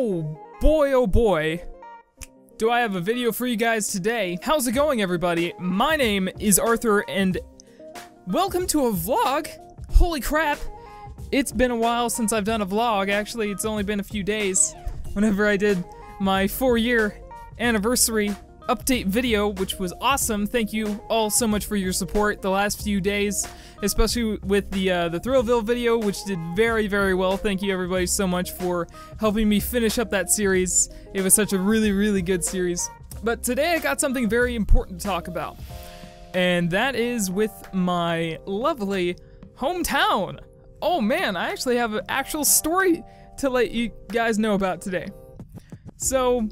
Oh boy, do I have a video for you guys today. How's it going, everybody? My name is Arthur, and welcome to a vlog. Holy crap, it's been a while since I've done a vlog. Actually, it's only been a few days whenever I did my 4-year anniversary update video, which was awesome. Thank you all so much for your support the last few days, especially with the Thrillville video, which did very, very well. Thank you everybody so much for helping me finish up that series. It was such a really, really good series. But today I got something very important to talk about, and that is with my lovely hometown. Oh man, I actually have an actual story to let you guys know about today. So,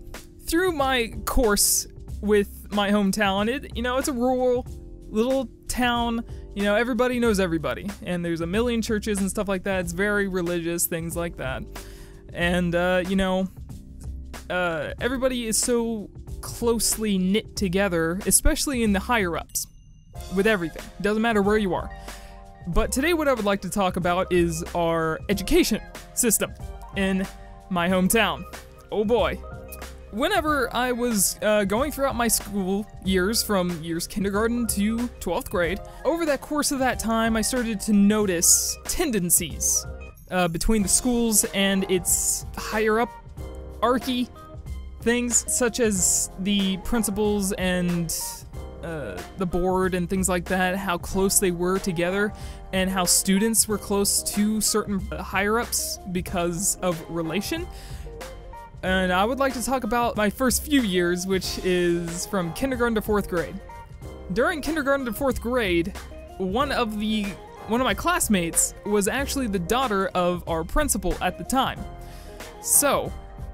through my course with my hometown, it's a rural little town, everybody knows everybody, and there's a million churches and stuff like that. It's very religious, things like that. And, everybody is so closely knit together, especially in the higher ups, with everything. Doesn't matter where you are. But today what I would like to talk about is our education system in my hometown. Oh boy. Whenever I was going throughout my school years, from years kindergarten to 12th grade, over that course of that time, I started to notice tendencies between the schools and its higher up archy things, such as the principals and the board and things like that, how close they were together, and how students were close to certain higher ups because of relation. And I would like to talk about my first few years, which is from kindergarten to 4th grade. During kindergarten to 4th grade, one of my classmates was actually the daughter of our principal at the time. So,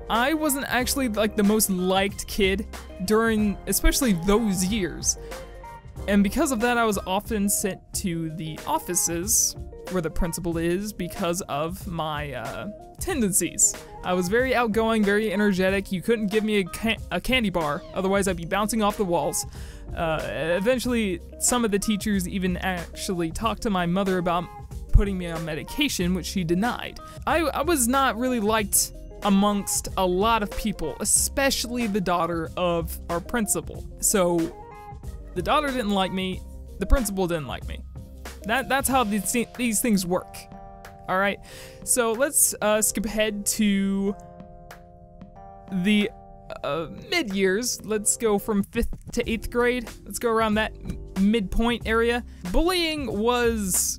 I wasn't actually like the most liked kid during especially those years. And because of that, I was often sent to the offices where the principal is because of my tendencies. I was very outgoing, very energetic. You couldn't give me a candy bar, otherwise I'd be bouncing off the walls. Eventually, some of the teachers even actually talked to my mother about putting me on medication, which she denied. I was not really liked amongst a lot of people, especially the daughter of our principal. So, the daughter didn't like me, the principal didn't like me. That's how these things work. Alright, so let's skip ahead to the mid-years. Let's go from 5th to 8th grade. Let's go around that midpoint area. Bullying was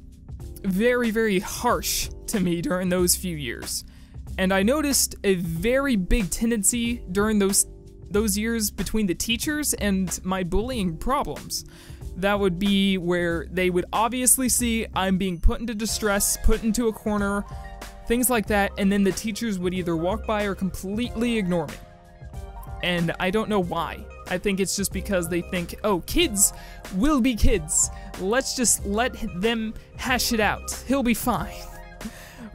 very, very harsh to me during those few years. And I noticed a very big tendency during those years between the teachers and my bullying problems. That would be where they would obviously see I'm being put into distress, put into a corner, things like that, and then the teachers would either walk by or completely ignore me. And I don't know why. I think it's just because they think, oh, kids will be kids. Let's just let them hash it out. He'll be fine.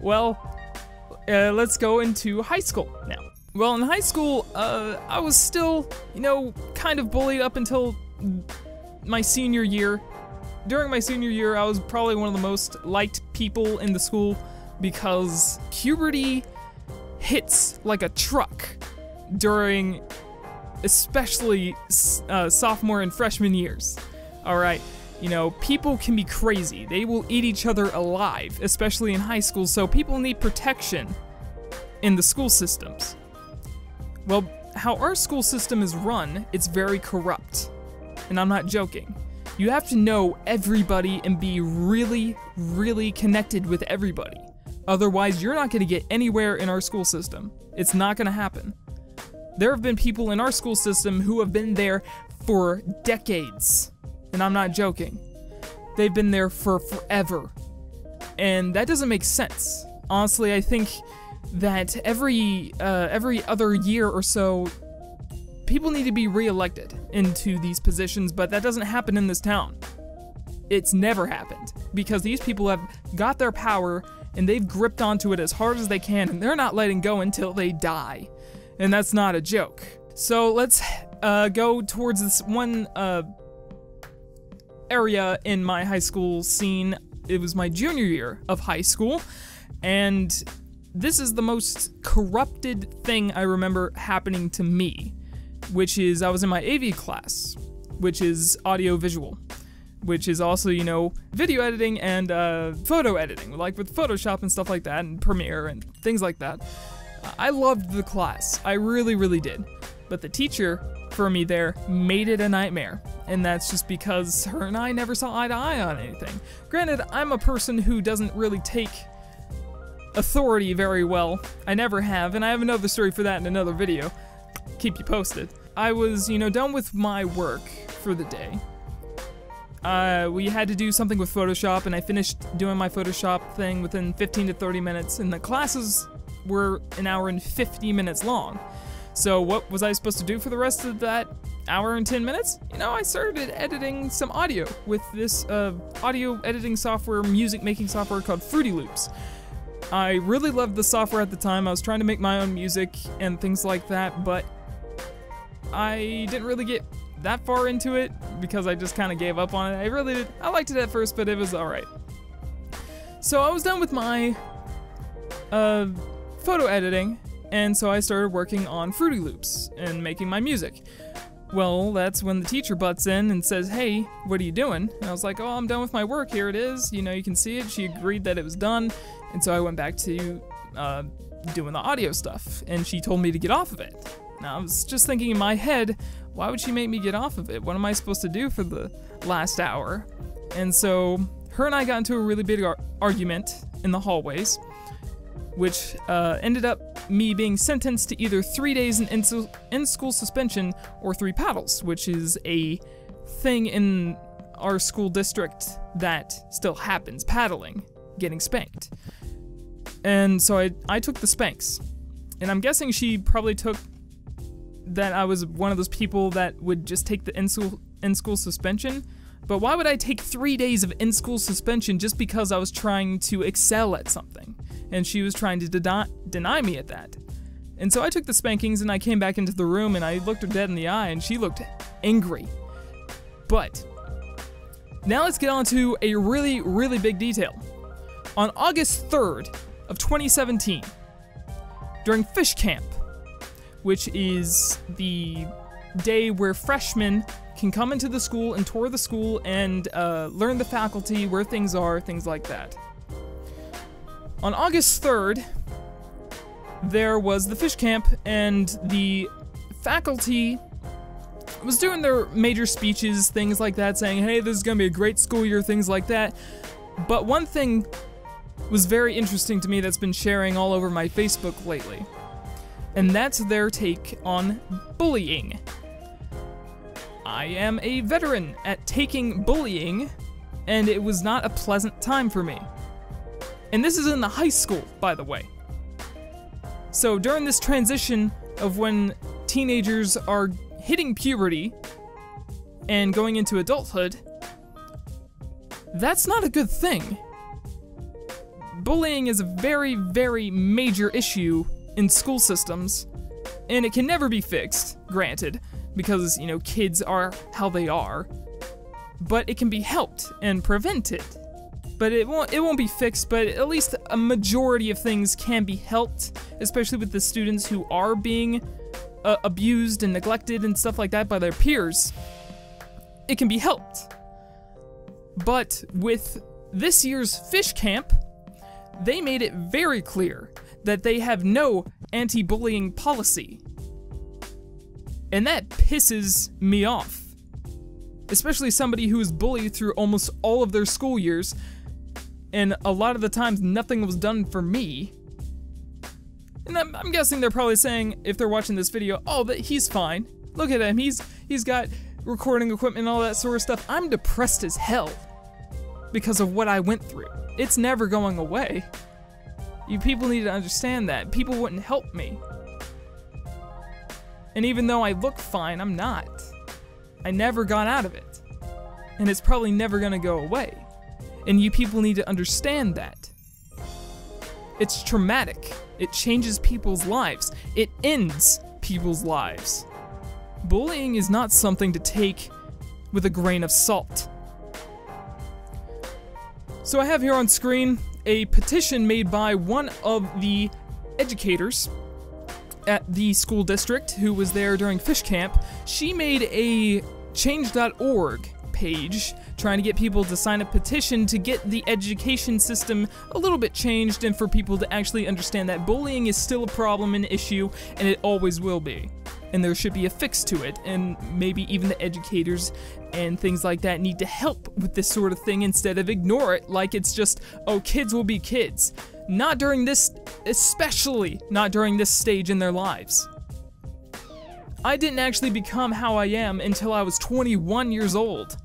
Well, let's go into high school now. Well, in high school, I was still, kind of bullied up until my senior year. During my senior year, I was probably one of the most liked people in the school because puberty hits like a truck during especially sophomore and freshman years. Alright, people can be crazy. They will eat each other alive, especially in high school, so people need protection in the school systems. Well, how our school system is run, it's very corrupt. And I'm not joking. You have to know everybody and be really, really connected with everybody. Otherwise, you're not going to get anywhere in our school system. It's not going to happen. There have been people in our school system who have been there for decades. And I'm not joking. They've been there for forever. And that doesn't make sense. Honestly, I think that every other year or so, people need to be re-elected into these positions, but that doesn't happen in this town. It's never happened, because these people have got their power, and they've gripped onto it as hard as they can, and they're not letting go until they die. And that's not a joke. So let's go towards this one area in my high school scene. It was my junior year of high school, and this is the most corrupted thing I remember happening to me, which is I was in my AV class, which is audio-visual, which is also, you know, video editing and photo editing, like with Photoshop and stuff like that, and Premiere and things like that. I loved the class. I really, really did. But the teacher, for me there, made it a nightmare. And that's just because her and I never saw eye to eye on anything. Granted, I'm a person who doesn't really take authority very well. I never have, and I have another story for that in another video. Keep you posted. I was, you know, done with my work for the day. We had to do something with Photoshop, and I finished doing my Photoshop thing within 15 to 30 minutes, and the classes were an hour and 50 minutes long. So what was I supposed to do for the rest of that hour and 10 minutes? You know, I started editing some audio with this audio editing software, music making software called Fruity Loops. I really loved the software at the time. I was trying to make my own music and things like that, but I didn't really get that far into it because I just kind of gave up on it. I liked it at first, but it was alright. So I was done with my photo editing, and so I started working on Fruity Loops and making my music. Well, that's when the teacher butts in and says, "Hey, what are you doing?" And I was like, "Oh, I'm done with my work, here it is, you know, you can see it." She agreed that it was done, and so I went back to doing the audio stuff, and she told me to get off of it. Now, I was just thinking in my head, why would she make me get off of it? What am I supposed to do for the last hour? And so, her and I got into a really big argument in the hallways, which ended up me being sentenced to either 3 days in school suspension or 3 paddles, which is a thing in our school district that still happens, paddling, getting spanked. And so I took the spanks. And I'm guessing she probably took that I was one of those people that would just take the in-school suspension. But why would I take 3 days of in-school suspension just because I was trying to excel at something? And she was trying to deny me at that. And so I took the spankings and I came back into the room and I looked her dead in the eye and she looked angry. But now let's get on to a really, really big detail. On August 3rd of 2017, during fish camp, which is the day where freshmen can come into the school and tour the school and learn the faculty, where things are, things like that. On August 3rd, there was the fish camp, and the faculty was doing their major speeches, things like that, saying, "Hey, this is gonna be a great school year," things like that. But one thing was very interesting to me that's been sharing all over my Facebook lately, and that's their take on bullying. I am a veteran at taking bullying, and it was not a pleasant time for me. And this is in the high school, by the way. So during this transition of when teenagers are hitting puberty and going into adulthood, that's not a good thing. Bullying is a very, very major issue in school systems, and it can never be fixed, granted, because, you know, kids are how they are, but it can be helped and prevented. But it won't be fixed, but at least a majority of things can be helped, especially with the students who are being abused and neglected and stuff like that by their peers. It can be helped. But with this year's fish camp, they made it very clear that they have no anti-bullying policy. And that pisses me off. Especially somebody who was bullied through almost all of their school years, and a lot of the times nothing was done for me. And I'm guessing they're probably saying, if they're watching this video, "Oh, but he's fine. Look at him, he's got recording equipment and all that sort of stuff." I'm depressed as hell because of what I went through. It's never going away. You people need to understand that. People wouldn't help me. And even though I look fine, I'm not. I never got out of it. And it's probably never gonna go away. And you people need to understand that. It's traumatic. It changes people's lives. It ends people's lives. Bullying is not something to take with a grain of salt. So I have here on screen a petition made by one of the educators at the school district who was there during fish camp, she made a change.org page trying to get people to sign a petition to get the education system a little bit changed and for people to actually understand that bullying is still a problem and issue, and it always will be. And there should be a fix to it, and maybe even the educators and things like that need to help with this sort of thing instead of ignore it like it's just, oh, kids will be kids. Not during this, especially not during this stage in their lives. I didn't actually become how I am until I was 21 years old.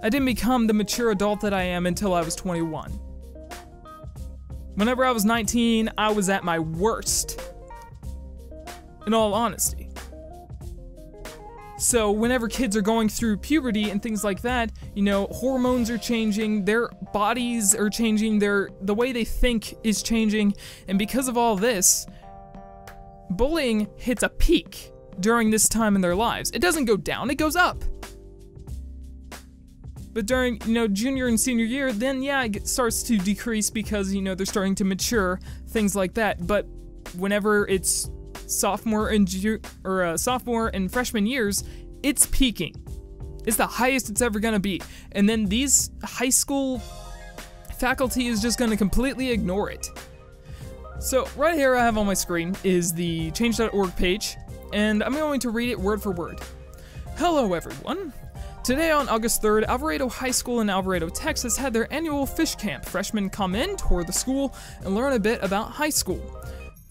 I didn't become the mature adult that I am until I was 21. Whenever I was 19, I was at my worst. In all honesty. So whenever kids are going through puberty and things like that, you know, hormones are changing, their bodies are changing, the way they think is changing, and because of all this, bullying hits a peak during this time in their lives. It doesn't go down, it goes up. But during, you know, junior and senior year, then yeah, it starts to decrease because, you know, they're starting to mature, things like that. But whenever it's sophomore and freshman years, it's peaking. It's the highest it's ever gonna be. And then these high school faculty is just gonna completely ignore it. So right here I have on my screen is the change.org page, and I'm going to read it word for word. Hello everyone. Today on August 3rd, Alvarado High School in Alvarado, Texas had their annual fish camp. Freshmen come in, tour the school, and learn a bit about high school.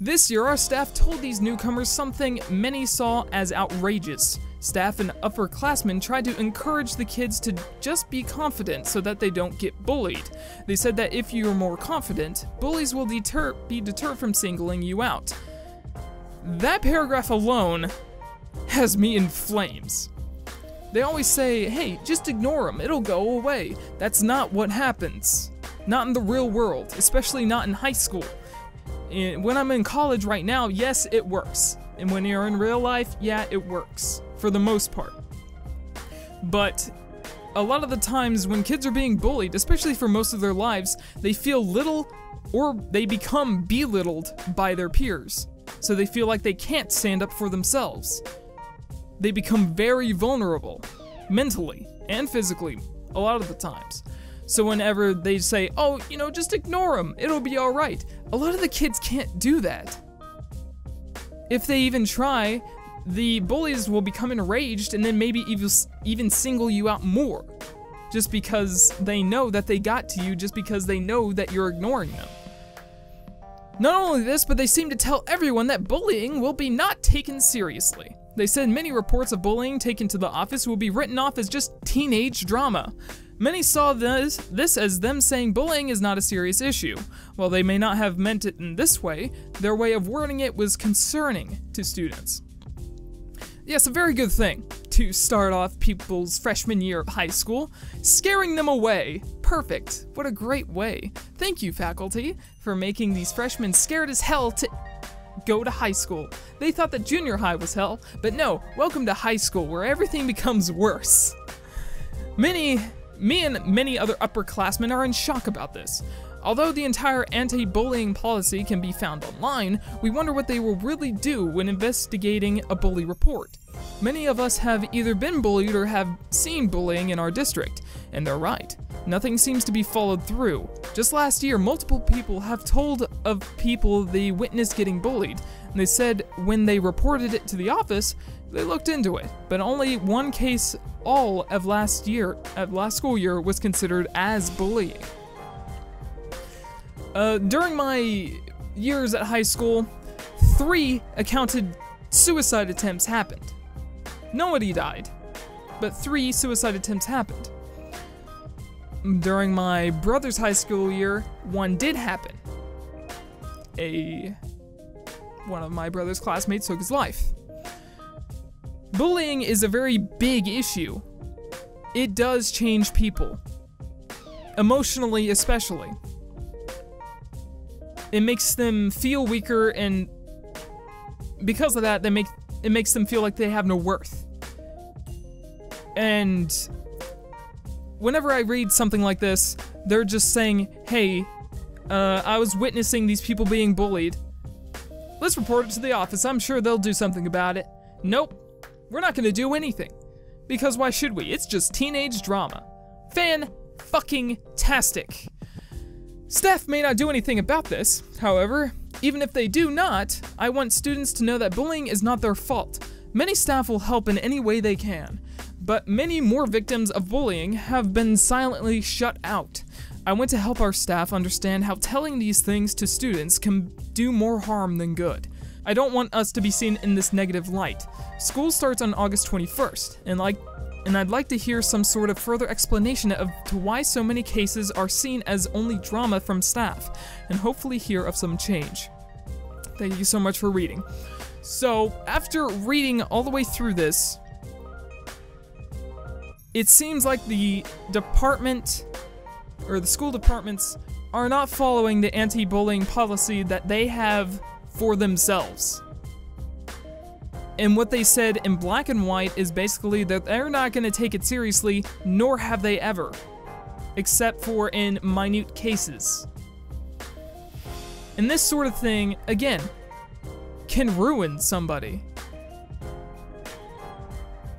This year, our staff told these newcomers something many saw as outrageous. Staff and upperclassmen tried to encourage the kids to just be confident so that they don't get bullied. They said that if you're more confident, bullies will be deterred from singling you out. That paragraph alone has me in flames. They always say, hey, just ignore them, it'll go away. That's not what happens. Not in the real world, especially not in high school. When I'm in college right now, yes, it works. And when you're in real life, yeah, it works. For the most part. But a lot of the times when kids are being bullied, especially for most of their lives, they feel little or they become belittled by their peers. So they feel like they can't stand up for themselves. They become very vulnerable, mentally and physically, a lot of the times. So whenever they say, oh, you know, just ignore them, it'll be alright, a lot of the kids can't do that. If they even try, the bullies will become enraged and then maybe even single you out more. Just because they know that they got to you, just because they know that you're ignoring them. Not only this, but they seem to tell everyone that bullying will be not taken seriously. They said many reports of bullying taken to the office will be written off as just teenage drama. Many saw this as them saying bullying is not a serious issue. While they may not have meant it in this way, their way of wording it was concerning to students. Yes, a very good thing to start off people's freshman year of high school, scaring them away. Perfect. What a great way. Thank you, faculty, for making these freshmen scared as hell to go to high school. They thought that junior high was hell, but no, welcome to high school where everything becomes worse. Me and many other upperclassmen are in shock about this. Although the entire anti-bullying policy can be found online, we wonder what they will really do when investigating a bully report. Many of us have either been bullied or have seen bullying in our district, and they're right. Nothing seems to be followed through. Just last year, multiple people have told of people they witnessed getting bullied, and they said when they reported it to the office, they looked into it, but only one case all of last school year was considered as bullying. During my years at high school, 3 accounted suicide attempts happened. Nobody died, but 3 suicide attempts happened. During my brother's high school year, 1 did happen. One of my brother's classmates took his life. Bullying is a very big issue. It does change people. Emotionally, especially. It makes them feel weaker, and because of that, it makes them feel like they have no worth. And whenever I read something like this, they're just saying, hey, I was witnessing these people being bullied, Let's report it to the office. I'm sure they'll do something about it. Nope. We're not gonna do anything. Because why should we? It's just teenage drama. Fan-fucking-tastic. Staff may not do anything about this. However, even if they do not, I want students to know that bullying is not their fault. Many staff will help in any way they can, but many more victims of bullying have been silently shut out. I want to help our staff understand how telling these things to students can do more harm than good. I don't want us to be seen in this negative light. School starts on August 21st, and I'd like to hear some sort of further explanation of to why so many cases are seen as only drama from staff, and hopefully hear of some change. Thank you so much for reading. So, after reading all the way through this, it seems like the department, or the school departments, are not following the anti-bullying policy that they have for themselves. And what they said in black and white is basically that they're not going to take it seriously, nor have they ever, except for in minute cases. And this sort of thing, again, can ruin somebody.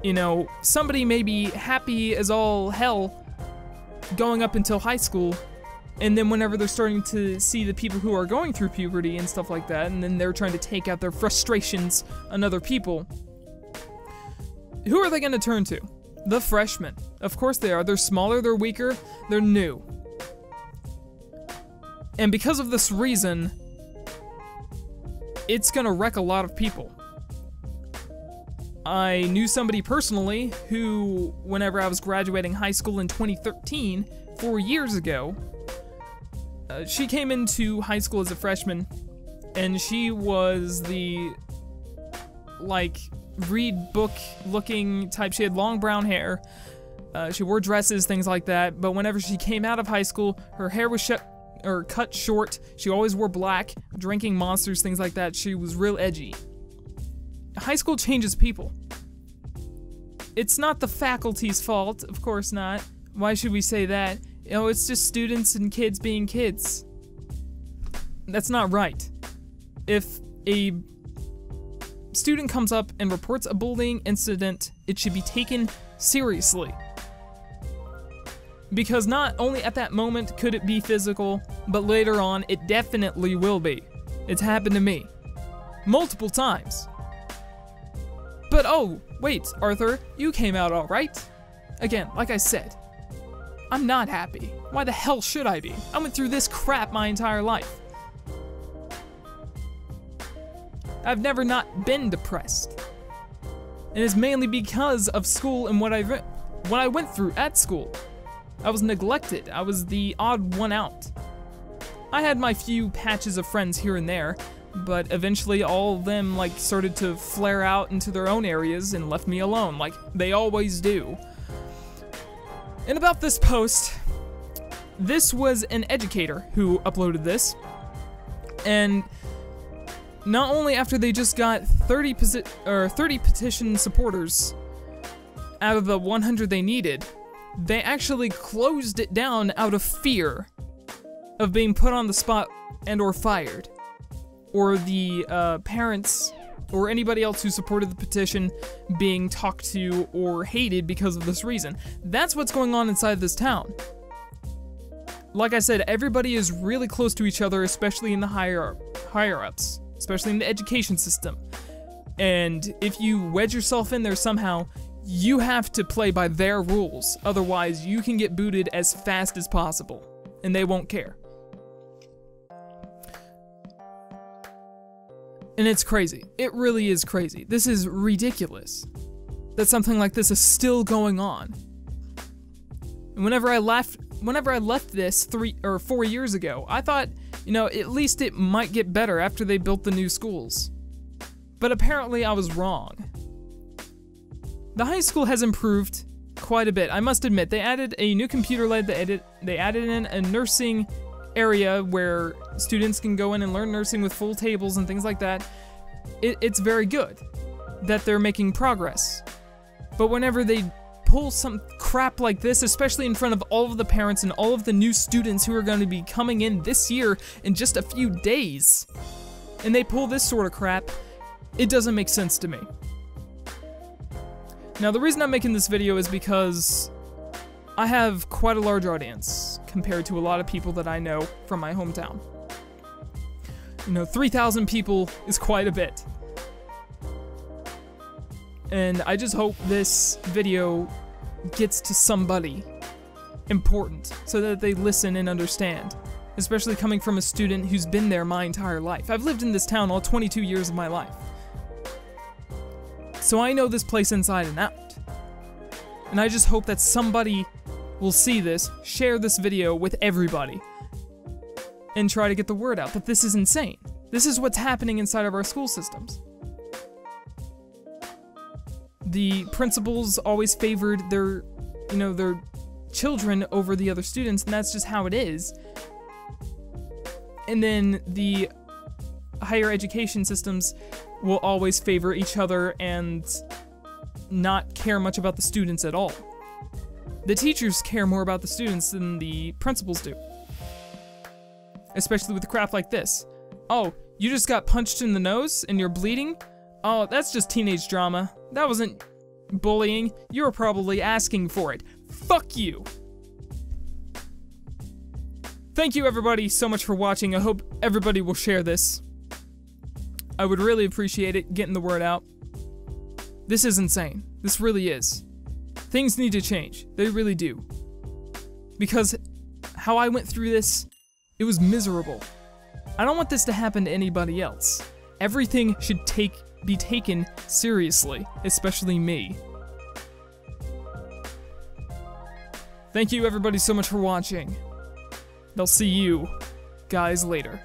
You know, somebody may be happy as all hell going up until high school, and then whenever they're starting to see the people who are going through puberty and stuff like that, and then they're trying to take out their frustrations on other people, who are they going to turn to? The freshmen. Of course they are. They're smaller, they're weaker, they're new. And because of this reason, it's going to wreck a lot of people. I knew somebody personally who, whenever I was graduating high school in 2013, 4 years ago, she came into high school as a freshman, and she was the, like, read book looking type. She had long brown hair, she wore dresses, things like that, but whenever she came out of high school, her hair was cut short, she always wore black, drinking Monsters, things like that. She was real edgy. High school changes people. It's not the faculty's fault, of course not. Why should we say that? You know, it's just students and kids being kids. That's not right. If a student comes up and reports a bullying incident, it should be taken seriously. Because not only at that moment could it be physical, but later on it definitely will be. It's happened to me. Multiple times. But oh, wait, Arthur, you came out alright. Again, like I said, I'm not happy. Why the hell should I be? I went through this crap my entire life. I've never not been depressed. And it's mainly because of school and what I went through at school. I was neglected. I was the odd one out. I had my few patches of friends here and there, but eventually all of them like started to flare out into their own areas and left me alone, like they always do. And about this post, this was an educator who uploaded this, and not only after they just got 30 petition supporters out of the 100 they needed, they actually closed it down out of fear of being put on the spot and or fired, or the parents or anybody else who supported the petition being talked to or hated because of this reason. That's what's going on inside this town. Like I said, everybody is really close to each other, especially in the higher-ups, especially in the education system. And if you wedge yourself in there somehow, you have to play by their rules. Otherwise, you can get booted as fast as possible, and they won't care. And it's crazy. It really is crazy. This is ridiculous that something like this is still going on. And whenever I left this 3 or 4 years ago, I thought, you know, at least it might get better after they built the new schools. But apparently I was wrong. The high school has improved quite a bit, I must admit. They added a new computer lab, they added in a nursing area where students can go in and learn nursing with full tables and things like that. It's very good that they're making progress. But whenever they pull some crap like this, especially in front of all of the parents and all of the new students who are going to be coming in this year in just a few days, and they pull this sort of crap, it doesn't make sense to me. Now, the reason I'm making this video is because I have quite a large audience compared to a lot of people that I know from my hometown. You know, 3,000 people is quite a bit. And I just hope this video gets to somebody important so that they listen and understand. Especially coming from a student who's been there my entire life. I've lived in this town all 22 years of my life. So I know this place inside and out. And I just hope that somebody will see this, share this video with everybody, and try to get the word out that this is insane. This is what's happening inside of our school systems. The principals always favored their children over the other students, and that's just how it is. And then the higher education systems will always favor each other and not care much about the students at all. The teachers care more about the students than the principals do. Especially with crap like this. Oh, you just got punched in the nose and you're bleeding? Oh, that's just teenage drama. That wasn't bullying. You were probably asking for it. Fuck you! Thank you everybody so much for watching. I hope everybody will share this. I would really appreciate it, getting the word out. This is insane. This really is. Things need to change. They really do. Because how I went through this, it was miserable. I don't want this to happen to anybody else. Everything should be taken seriously, especially me. Thank you everybody so much for watching. I'll see you guys later.